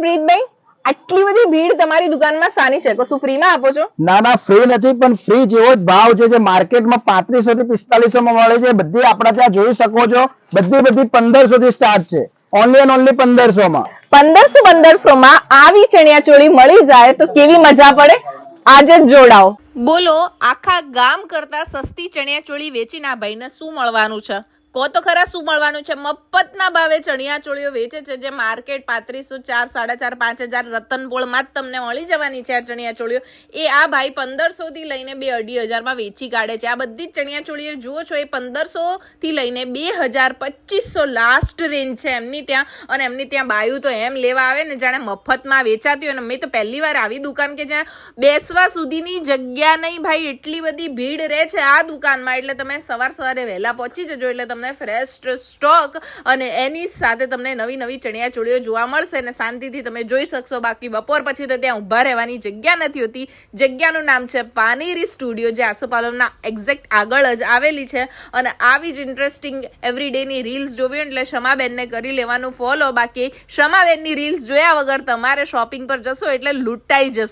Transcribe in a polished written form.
પ્રીતભાઈ, આટલી બધી ભીડ તમારી દુકાનમાં સાની છે? કશું ફ્રીમાં આપો છો? ના ના, ફ્રી નથી, પણ ફ્રી જેવો જ ભાવ છે જે માર્કેટમાં 3500 થી 4500 માં મળે છે. બધી આપણા ત્યાં જોઈ શકો છો, બધી 1500 થી સ્ટાર્ટ છે. ઓનલી એન્ડ ઓનલી 1500 માં. 1500 માં આવી ચણિયા ચોળી મળી જાય તો કેવી મજા પડે. આજે જ જોડાઓ. બોલો, આખા ગામ કરતા સસ્તી ચણિયા ચોળી વેચીને આ ભાઈને શું મળવાનું છે? કહો તો ખરા શું મળવાનું છે? મફતના ભાવે ચણિયા ચોળીઓ વેચે છે, જે માર્કેટ 3500, 4, 4.5, 5000 રતનપોળમાં જ તમને મળી જવાની છે. આ ચણિયા ચોળીઓ એ આ ભાઈ 1500 થી લઈને 2-2.5 માં વેચી કાઢે છે. આ બધી જ ચણિયા ચોળીઓ જુઓ છો, એ 1500 થી લઈને 2000, 2500 લાસ્ટ રેન્જ છે એમની ત્યાં. અને એમની ત્યાં બાયું તો એમ લેવા આવે ને જાણે મફતમાં વેચાતી હોય. અને મેં તો પહેલી વાર આવી દુકાન કે જ્યાં બેસવા સુધીની જગ્યા નહીં ભાઈ, એટલી બધી ભીડ રહે છે આ દુકાનમાં. એટલે તમે સવારે વહેલા પહોંચી જજો, એટલે તમને ફ્રેશ સ્ટોક અને એની સાથે તમને નવી નવી ચણિયા ચોળીઓ જોવા મળશે અને શાંતિથી તમે જોઈ શકશો. બાકી બપોર પછી તો ત્યાં ઊભા રહેવાની જગ્યા નથી હોતી. જગ્યાનું નામ છે પાનેરી સ્ટુડિયો, જે આસોપાલવના એક્ઝેક્ટ આગળ જ આવેલી છે. અને આવી જ ઇન્ટરેસ્ટિંગ એવરીડેની રીલ્સ જોવી એટલે શમાબેનને કરી લેવાનું ફોલો. બાકી શમાબેનની રીલ્સ જોયા વગર તમારે શોપિંગ પર જશો એટલે લૂંટાઈ જશે.